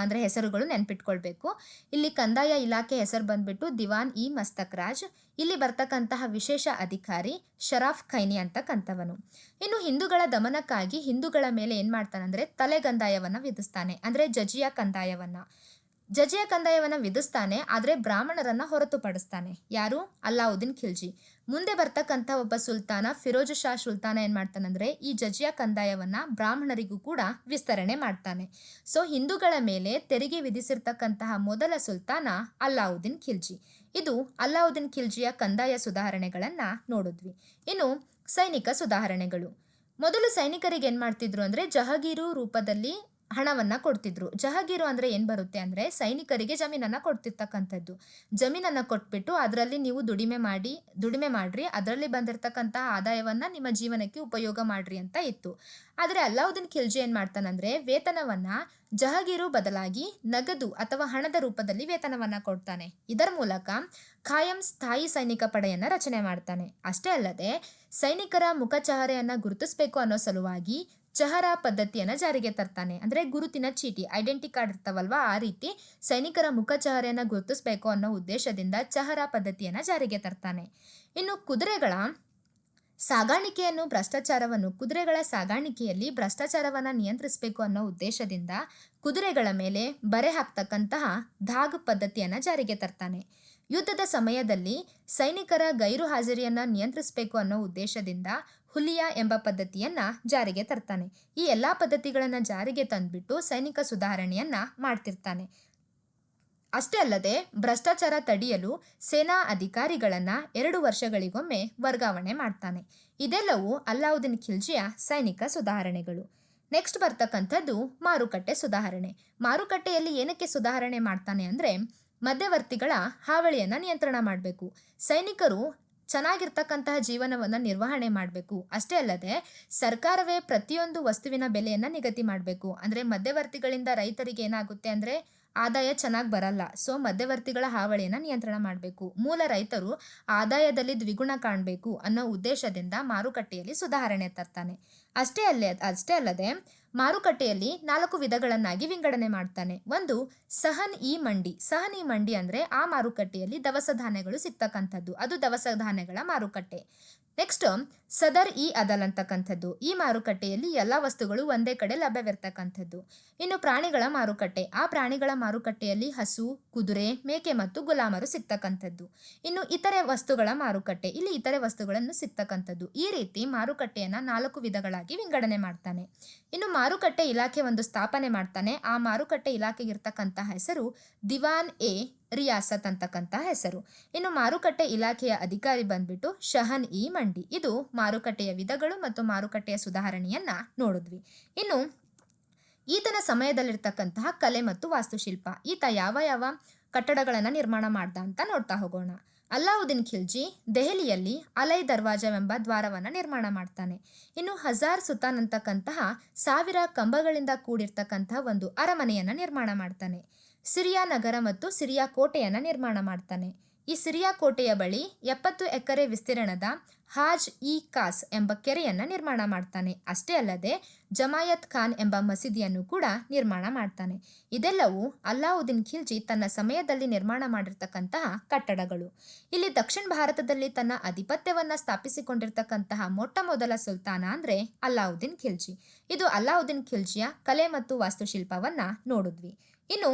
ಅಂದ್ರೆ ಹೆಸರುಗಳು ನೆನ್ಪಿಟ್ಕೊಳ್ಬೇಕು. ಇಲ್ಲಿ ಕಂದಾಯ ಇಲಾಖೆ ಹೆಸರು ಬಂದ್ಬಿಟ್ಟು ದಿವಾನ್ ಇ ಮಸ್ತಕ್ ರಾಜ್. ಇಲ್ಲಿ ಬರ್ತಕ್ಕಂತಹ ವಿಶೇಷ ಅಧಿಕಾರಿ ಶರಾಫ್ ಖೈನಿ ಅಂತಕ್ಕಂಥವನು. ಇನ್ನು ಹಿಂದೂಗಳ ದಮನಕ್ಕಾಗಿ ಹಿಂದೂಗಳ ಮೇಲೆ ಏನ್ ಮಾಡ್ತಾನಂದ್ರೆ ತಲೆಗಂದಾಯವನ್ನ ವಿಧಿಸ್ತಾನೆ. ಅಂದ್ರೆ ಜಜಿಯಾ ಕಂದಾಯವನ್ನ ವಿಧಿಸ್ತಾನೆ. ಆದ್ರೆ ಬ್ರಾಹ್ಮಣರನ್ನ ಹೊರತುಪಡಿಸ್ತಾನೆ. ಯಾರು? ಅಲ್ಲಾವುದ್ದೀನ್ ಖಿಲ್ಜಿ. ಮುಂದೆ ಬರ್ತಕ್ಕಂಥ ಒಬ್ಬ ಸುಲ್ತಾನ ಫಿರೋಜ್ ಶಾ ಸುಲ್ತಾನ ಏನ್ ಮಾಡ್ತಾನಂದ್ರೆ ಈ ಜಜಿಯಾ ಕಂದಾಯವನ್ನ ಬ್ರಾಹ್ಮಣರಿಗೂ ಕೂಡ ವಿಸ್ತರಣೆ ಮಾಡ್ತಾನೆ. ಸೊ ಹಿಂದೂಗಳ ಮೇಲೆ ತೆರಿಗೆ ವಿಧಿಸಿರ್ತಕ್ಕಂತಹ ಮೊದಲ ಸುಲ್ತಾನ ಅಲ್ಲಾವುದ್ದೀನ್ ಖಿಲ್ಜಿ. ಇದು ಅಲ್ಲಾವುದ್ದೀನ್ ಖಿಲ್ಜಿಯ ಕಂದಾಯ ಸುಧಾರಣೆಗಳನ್ನ ನೋಡಿದ್ವಿ. ಇನ್ನು ಸೈನಿಕ ಸುಧಾರಣೆಗಳು. ಮೊದಲು ಸೈನಿಕರಿಗೆ ಏನ್ ಮಾಡ್ತಿದ್ರು ಅಂದ್ರೆ ಜಹಗೀರು ರೂಪದಲ್ಲಿ ಹಣವನ್ನ ಕೊಡ್ತಿದ್ರು. ಜಹಗೀರು ಅಂದ್ರೆ ಏನ್ ಬರುತ್ತೆ ಅಂದ್ರೆ ಸೈನಿಕರಿಗೆ ಜಮೀನನ್ನ ಕೊಡ್ತಿರ್ತಕ್ಕಂಥದ್ದು. ಜಮೀನನ್ನ ಕೊಟ್ಬಿಟ್ಟು ಅದರಲ್ಲಿ ನೀವು ದುಡಿಮೆ ಮಾಡ್ರಿ, ಅದರಲ್ಲಿ ಬಂದಿರತಕ್ಕಂತಹ ಆದಾಯವನ್ನ ನಿಮ್ಮ ಜೀವನಕ್ಕೆ ಉಪಯೋಗ ಮಾಡ್ರಿ ಅಂತ ಇತ್ತು. ಆದ್ರೆ ಅಲ್ಲಾವುದ್ದೀನ್ ಖಿಲ್ಜಿ ಏನ್ ಮಾಡ್ತಾನಂದ್ರೆ ವೇತನವನ್ನ ಜಹಗೀರು ಬದಲಾಗಿ ನಗದು ಅಥವಾ ಹಣದ ರೂಪದಲ್ಲಿ ವೇತನವನ್ನ ಕೊಡ್ತಾನೆ. ಇದರ ಮೂಲಕ ಖಾಯಂ ಸ್ಥಾಯಿ ಸೈನಿಕ ಪಡೆಯನ್ನ ರಚನೆ ಮಾಡ್ತಾನೆ. ಅಷ್ಟೇ ಅಲ್ಲದೆ ಸೈನಿಕರ ಮುಖಚಹರೆಯನ್ನ ಗುರುತಿಸಬೇಕು ಅನ್ನೋ ಸಲುವಾಗಿ ಚಹರಾ ಪದ್ಧತಿಯನ್ನ ಜಾರಿಗೆ ತರ್ತಾನೆ. ಅಂದ್ರೆ ಗುರುತಿನ ಚೀಟಿ, ಐಡೆಂಟಿ ಕಾರ್ಡ್ ಇರ್ತಾವಲ್ವಾ, ಆ ರೀತಿ ಸೈನಿಕರ ಮುಖಚಹರೆಯನ್ನ ಗುರುತಿಸಬೇಕು ಅನ್ನೋ ಉದ್ದೇಶದಿಂದ ಚಹರಾ ಪದ್ಧತಿಯನ್ನ ಜಾರಿಗೆ ತರ್ತಾನೆ. ಇನ್ನು ಕುದುರೆಗಳ ಸಾಗಾಣಿಕೆಯಲ್ಲಿ ಭ್ರಷ್ಟಾಚಾರವನ್ನ ನಿಯಂತ್ರಿಸಬೇಕು ಅನ್ನೋ ಉದ್ದೇಶದಿಂದ ಕುದುರೆಗಳ ಮೇಲೆ ಬರೆ ಹಾಕ್ತಕ್ಕಂತಹ ಧಾಗ್ ಪದ್ಧತಿಯನ್ನ ಜಾರಿಗೆ ತರ್ತಾನೆ. ಯುದ್ಧದ ಸಮಯದಲ್ಲಿ ಸೈನಿಕರ ಗೈರು ಹಾಜರಿಯನ್ನ ನಿಯಂತ್ರಿಸಬೇಕು ಅನ್ನೋ ಉದ್ದೇಶದಿಂದ ಹುಲಿಯಾ ಎಂಬ ಪದ್ಧತಿಯನ್ನ ಜಾರಿಗೆ ತರ್ತಾನೆ. ಈ ಎಲ್ಲಾ ಪದ್ಧತಿಗಳನ್ನ ಜಾರಿಗೆ ತಂದ್ಬಿಟ್ಟು ಸೈನಿಕ ಸುಧಾರಣೆಯನ್ನ ಮಾಡ್ತಿರ್ತಾನೆ. ಅಷ್ಟೇ ಅಲ್ಲದೆ ಭ್ರಷ್ಟಾಚಾರ ತಡೆಯಲು ಸೇನಾ ಅಧಿಕಾರಿಗಳನ್ನ 2 ವರ್ಷಗಳಿಗೊಮ್ಮೆ ವರ್ಗಾವಣೆ ಮಾಡ್ತಾನೆ. ಇದೆಲ್ಲವೂ ಅಲ್ಲಾವುದ್ದೀನ್ ಖಿಲ್ಜಿಯ ಸೈನಿಕ ಸುಧಾರಣೆಗಳು. ನೆಕ್ಸ್ಟ್ ಬರ್ತಕ್ಕಂಥದ್ದು ಮಾರುಕಟ್ಟೆ ಸುಧಾರಣೆ. ಮಾರುಕಟ್ಟೆಯಲ್ಲಿ ಏನಕ್ಕೆ ಸುಧಾರಣೆ ಮಾಡ್ತಾನೆ ಅಂದ್ರೆ ಮಧ್ಯವರ್ತಿಗಳ ಹಾವಳಿಯನ್ನ ನಿಯಂತ್ರಣ ಮಾಡಬೇಕು. ಸೈನಿಕರು ಚೆನ್ನಾಗಿರ್ತಕ್ಕಂತಹ ಜೀವನವನ್ನ ನಿರ್ವಹಣೆ ಮಾಡಬೇಕು. ಅಷ್ಟೇ ಅಲ್ಲದೆ ಸರ್ಕಾರವೇ ಪ್ರತಿಯೊಂದು ವಸ್ತುವಿನ ಬೆಲೆಯನ್ನ ನಿಗದಿ ಮಾಡಬೇಕು. ಅಂದ್ರೆ ಮಧ್ಯವರ್ತಿಗಳಿಂದ ರೈತರಿಗೆ ಏನಾಗುತ್ತೆ ಅಂದ್ರೆ ಆದಾಯ ಚೆನ್ನಾಗಿ ಬರಲ್ಲ. ಸೊ ಮಧ್ಯವರ್ತಿಗಳ ಹಾವಳಿಯನ್ನ ನಿಯಂತ್ರಣ ಮಾಡಬೇಕು. ಮೂಲ ರೈತರು ಆದಾಯದಲ್ಲಿ ದ್ವಿಗುಣ ಕಾಣಬೇಕು ಅನ್ನೋ ಉದ್ದೇಶದಿಂದ ಮಾರುಕಟ್ಟೆಯಲ್ಲಿ ಸುಧಾರಣೆ ತರ್ತಾನೆ. ಅಷ್ಟೇ ಅಲ್ಲದೆ ಮಾರುಕಟ್ಟೆಯಲ್ಲಿ 4 ವಿಧಗಳನ್ನಾಗಿ ವಿಂಗಡಣೆ ಮಾಡ್ತಾನೆ. ಒಂದು ಸಹನ್ ಇ ಮಂಡಿ ಅಂದ್ರೆ ಆ ಮಾರುಕಟ್ಟೆಯಲ್ಲಿ ದವಸ ಧಾನ್ಯಗಳು ಸಿಗ್ತಕ್ಕಂಥದ್ದು, ಅದು ದವಸ ಧಾನ್ಯಗಳ ಮಾರುಕಟ್ಟೆ. ನೆಕ್ಸ್ಟ್ ಸದರ್ ಇ ಅದಲ್ ಅಂತಕ್ಕಂಥದ್ದು. ಈ ಮಾರುಕಟ್ಟೆಯಲ್ಲಿ ಎಲ್ಲ ವಸ್ತುಗಳು ಒಂದೇ ಕಡೆ ಲಭ್ಯವಿರ್ತಕ್ಕಂಥದ್ದು. ಇನ್ನು ಪ್ರಾಣಿಗಳ ಮಾರುಕಟ್ಟೆ. ಆ ಪ್ರಾಣಿಗಳ ಮಾರುಕಟ್ಟೆಯಲ್ಲಿ ಹಸು, ಕುದುರೆ, ಮೇಕೆ ಮತ್ತು ಗುಲಾಮರು ಸಿಗ್ತಕ್ಕಂಥದ್ದು. ಇನ್ನು ಇತರೆ ವಸ್ತುಗಳ ಮಾರುಕಟ್ಟೆ. ಇಲ್ಲಿ ಇತರೆ ವಸ್ತುಗಳನ್ನು ಸಿಗ್ತಕ್ಕಂಥದ್ದು. ಈ ರೀತಿ ಮಾರುಕಟ್ಟೆಯನ್ನ 4 ವಿಧಗಳಾಗಿ ವಿಂಗಡಣೆ ಮಾಡ್ತಾನೆ. ಇನ್ನು ಮಾರುಕಟ್ಟೆ ಇಲಾಖೆ ಒಂದು ಸ್ಥಾಪನೆ ಮಾಡ್ತಾನೆ. ಆ ಮಾರುಕಟ್ಟೆ ಇಲಾಖೆಗಿರ್ತಕ್ಕಂತಹ ಹೆಸರು ದಿವಾನ್ ಎ ರಿಯಾಸತ್ ಅಂತಕ್ಕಂಥ ಹೆಸರು. ಇನ್ನು ಮಾರುಕಟ್ಟೆ ಇಲಾಖೆಯ ಅಧಿಕಾರಿ ಬಂದ್ಬಿಟ್ಟು ಶಹನ್ ಇ ಮಂಡಿ. ಇದು ಮಾರುಕಟ್ಟೆಯ ವಿಧಗಳು ಮತ್ತು ಮಾರುಕಟ್ಟೆಯ ಸುಧಾರಣೆಯನ್ನ ನೋಡಿದ್ವಿ. ಇನ್ನು ಈತನ ಸಮಯದಲ್ಲಿರ್ತಕ್ಕಂತಹ ಕಲೆ ಮತ್ತು ವಾಸ್ತುಶಿಲ್ಪ. ಈತ ಯಾವ ಕಟ್ಟಡಗಳನ್ನ ನಿರ್ಮಾಣ ಮಾಡ್ದ ಅಂತ ನೋಡ್ತಾ ಹೋಗೋಣ. ಅಲ್ಲಾವುದ್ದೀನ್ ಖಿಲ್ಜಿ ದೆಹಲಿಯಲ್ಲಿ ಅಲೈ ದರ್ವಾಜವೆಂಬ ದ್ವಾರವನ್ನ ನಿರ್ಮಾಣ ಮಾಡ್ತಾನೆ. ಇನ್ನು ಹಜಾರ್ ಸುತಾನ್ ಅಂತಕ್ಕಂತಹ 1000 ಕಂಬಗಳಿಂದ ಕೂಡಿರ್ತಕ್ಕಂತಹ ಒಂದು ಅರಮನೆಯನ್ನ ನಿರ್ಮಾಣ ಮಾಡ್ತಾನೆ. ಸಿರಿಯಾ ನಗರ ಮತ್ತು ಸಿರಿಯಾ ಕೋಟೆಯನ್ನ ನಿರ್ಮಾಣ ಮಾಡ್ತಾನೆ. ಈ ಸಿರಿಯಾ ಕೋಟೆಯ ಬಳಿ 70 ಎಕರೆ ವಿಸ್ತೀರ್ಣದ ಹಾಜ್ ಇ ಕಾಸ್ ಎಂಬ ಕೆರೆಯನ್ನ ನಿರ್ಮಾಣ ಮಾಡ್ತಾನೆ. ಅಷ್ಟೇ ಅಲ್ಲದೆ ಜಮಾಯತ್ ಖಾನ್ ಎಂಬ ಮಸೀದಿಯನ್ನು ಕೂಡ ನಿರ್ಮಾಣ ಮಾಡ್ತಾನೆ. ಇದೆಲ್ಲವೂ ಅಲ್ಲಾವುದ್ದೀನ್ ಖಿಲ್ಜಿ ತನ್ನ ಸಮಯದಲ್ಲಿ ನಿರ್ಮಾಣ ಮಾಡಿರ್ತಕ್ಕಂತಹ ಕಟ್ಟಡಗಳು. ಇಲ್ಲಿ ದಕ್ಷಿಣ ಭಾರತದಲ್ಲಿ ತನ್ನ ಆಧಿಪತ್ಯವನ್ನ ಸ್ಥಾಪಿಸಿಕೊಂಡಿರ್ತಕ್ಕಂತಹ ಮೊಟ್ಟ ಮೊದಲ ಸುಲ್ತಾನ ಅಂದ್ರೆ ಅಲ್ಲಾವುದ್ದೀನ್ ಖಿಲ್ಜಿ. ಇದು ಅಲ್ಲಾವುದ್ದೀನ್ ಖಿಲ್ಜಿಯ ಕಲೆ ಮತ್ತು ವಾಸ್ತುಶಿಲ್ಪವನ್ನ ನೋಡಿದ್ವಿ. ಇನ್ನು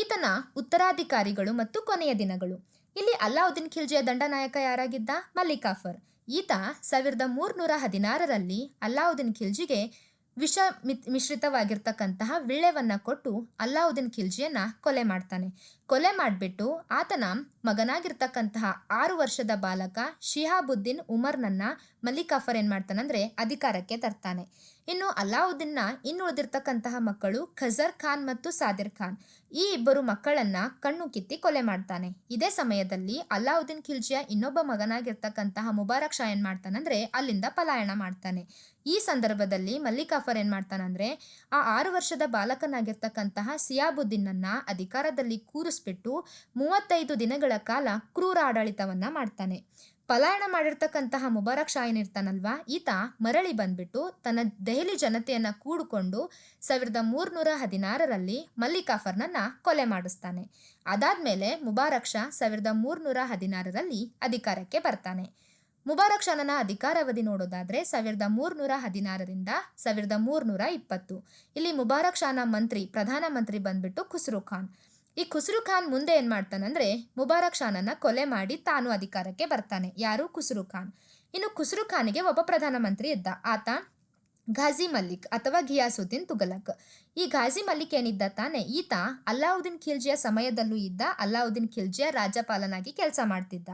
ಈತನ ಉತ್ತರಾಧಿಕಾರಿಗಳು ಮತ್ತು ಕೊನೆಯ ದಿನಗಳು. ಇಲ್ಲಿ ಅಲ್ಲಾವುದ್ದೀನ್ ಖಿಲ್ಜಿಯ ದಂಡನಾಯಕ ಯಾರಾಗಿದ್ದ? ಮಲ್ಲಿಕ್ ಕಾಫರ್. ಈತ 1316ರಲ್ಲಿ ಅಲ್ಲಾವುದ್ದೀನ್ ಖಿಲ್ಜಿಗೆ ವಿಷ ಮಿಶ್ರಿತವಾಗಿರ್ತಕ್ಕಂತಹ ವಿಳ್ಳೆವನ್ನ ಕೊಟ್ಟು ಅಲ್ಲಾವುದ್ದೀನ್ ಖಿಲ್ಜಿಯನ್ನ ಕೊಲೆ ಮಾಡ್ತಾನೆ. ಕೊಲೆ ಮಾಡಿಬಿಟ್ಟು ಆತನ ಮಗನಾಗಿರ್ತಕ್ಕಂತಹ 6 ವರ್ಷದ ಬಾಲಕ ಶಿಹಾಬುದ್ದೀನ್ ಉಮರ್ನನ್ನ ಮಲ್ಲಿಕ್ ಕಾಫರ್ ಏನ್ ಮಾಡ್ತಾನಂದ್ರೆ ಅಧಿಕಾರಕ್ಕೆ ತರ್ತಾನೆ. ಇನ್ನು ಅಲ್ಲಾವುದ್ದೀನ್ನ ಇನ್ನುಳಿದಿರ್ತಕ್ಕಂತಹ ಮಕ್ಕಳು ಖಜರ್ ಖಾನ್ ಮತ್ತು ಸಾದಿರ್ ಖಾನ್. ಈ ಇಬ್ಬರು ಮಕ್ಕಳನ್ನ ಕಣ್ಣು ಕಿತ್ತಿ ಕೊಲೆ ಮಾಡ್ತಾನೆ. ಇದೇ ಸಮಯದಲ್ಲಿ ಅಲ್ಲಾವುದ್ದೀನ್ ಖಿಲ್ಜಿಯ ಇನ್ನೊಬ್ಬ ಮಗನಾಗಿರ್ತಕ್ಕಂತಹ ಮುಬಾರಕ್ ಶಾ ಏನ್ ಮಾಡ್ತಾನಂದ್ರೆ ಅಲ್ಲಿಂದ ಪಲಾಯನ ಮಾಡ್ತಾನೆ. ಈ ಸಂದರ್ಭದಲ್ಲಿ ಮಲ್ಲಿಕ್ ಕಾಫರ್ ಏನ್ ಮಾಡ್ತಾನಂದ್ರೆ ಆ 6 ವರ್ಷದ ಬಾಲಕನಾಗಿರ್ತಕ್ಕಂತಹ ಸಿಯಾಬುದ್ದೀನನ್ನ ಅಧಿಕಾರದಲ್ಲಿ ಕೂರಿಸ್ಬಿಟ್ಟು 35 ದಿನಗಳ ಕಾಲ ಕ್ರೂರ ಆಡಳಿತವನ್ನ ಮಾಡ್ತಾನೆ. ಪಲಾಯನ ಮಾಡಿರ್ತಕ್ಕಂತಹ ಮುಬಾರಕ್ ಶಾ ಏನಿರ್ತಾನಲ್ವಾ, ಈತ ಮರಳಿ ಬಂದ್ಬಿಟ್ಟು ತನ್ನ ದೆಹಲಿ ಜನತೆಯನ್ನ ಕೂಡಿಕೊಂಡು 1316ರಲ್ಲಿ ಮಲ್ಲಿಕ್ ಕಾಫರ್ನನ್ನ ಕೊಲೆ ಮಾಡಿಸ್ತಾನೆ. ಅದಾದ್ಮೇಲೆ ಮುಬಾರಕ್ ಶಾ 1316ರಲ್ಲಿ ಅಧಿಕಾರಕ್ಕೆ ಬರ್ತಾನೆ. ಮುಬಾರಕ್ ಶಾನನ ಅಧಿಕಾರಾವಧಿ ನೋಡೋದಾದ್ರೆ 1316ರಿಂದ 1320. ಇಲ್ಲಿ ಮುಬಾರಕ್ ಶಾನ ಪ್ರಧಾನ ಮಂತ್ರಿ ಬಂದ್ಬಿಟ್ಟು ಖುಸ್ರು ಖಾನ್. ಈ ಖುಸ್ರು ಖಾನ್ ಮುಂದೆ ಏನ್ ಮಾಡ್ತಾನಂದ್ರೆ ಮುಬಾರಕ್ ಶಾನನ್ನ ಕೊಲೆ ಮಾಡಿ ತಾನು ಅಧಿಕಾರಕ್ಕೆ ಬರ್ತಾನೆ. ಯಾರು? ಖುಸ್ರು ಖಾನ್. ಇನ್ನು ಖುಸ್ರು ಖಾನಿಗೆ ಒಬ್ಬ ಪ್ರಧಾನ ಮಂತ್ರಿ ಇದ್ದ. ಆತ ಘಾಜಿ ಮಲ್ಲಿಕ್ ಅಥವಾ ಘಿಯಾಸುದ್ದೀನ್ ತುಘಲಕ್. ಈ ಘಾಜಿ ಮಲ್ಲಿಕ್ ಏನಿದ್ದ ತಾನೆ, ಈತ ಅಲ್ಲಾವುದ್ದೀನ್ ಖಿಲ್ಜಿಯ ಸಮಯದಲ್ಲೂ ಇದ್ದ. ಅಲ್ಲಾವುದ್ದೀನ್ ಖಿಲ್ಜಿಯ ರಾಜ್ಯಪಾಲನಾಗಿ ಕೆಲಸ ಮಾಡ್ತಿದ್ದ.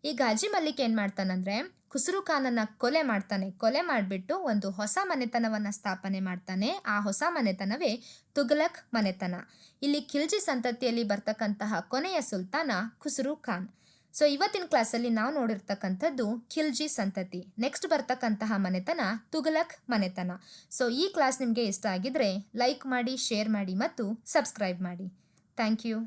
ಈ ಘಾಜಿ ಮಲ್ಲಿಕ್ ಏನ್ ಮಾಡ್ತಾನಂದ್ರೆ ಖುಸ್ರು ಖಾನನ್ನ ಕೊಲೆ ಮಾಡ್ತಾನೆ. ಕೊಲೆ ಮಾಡಿಬಿಟ್ಟು ಒಂದು ಹೊಸ ಮನೆತನವನ್ನ ಸ್ಥಾಪನೆ ಮಾಡ್ತಾನೆ. ಆ ಹೊಸ ಮನೆತನವೇ ತುಘಲಕ್ ಮನೆತನ. ಇಲ್ಲಿ ಖಿಲ್ಜಿ ಸಂತತಿಯಲ್ಲಿ ಬರ್ತಕ್ಕಂತಹ ಕೊನೆಯ ಸುಲ್ತಾನ ಖುಸ್ರು ಖಾನ್. ಸೊ ಇವತ್ತಿನ ಕ್ಲಾಸಲ್ಲಿ ನಾವು ನೋಡಿರ್ತಕ್ಕಂಥದ್ದು ಖಿಲ್ಜಿ ಸಂತತಿ. ನೆಕ್ಸ್ಟ್ ಬರ್ತಕ್ಕಂತಹ ಮನೆತನ ತುಘಲಕ್ ಮನೆತನ. ಸೊ ಈ ಕ್ಲಾಸ್ ನಿಮಗೆ ಇಷ್ಟ ಆಗಿದ್ರೆ ಲೈಕ್ ಮಾಡಿ, ಶೇರ್ ಮಾಡಿ ಮತ್ತು ಸಬ್ಸ್ಕ್ರೈಬ್ ಮಾಡಿ. Thank you.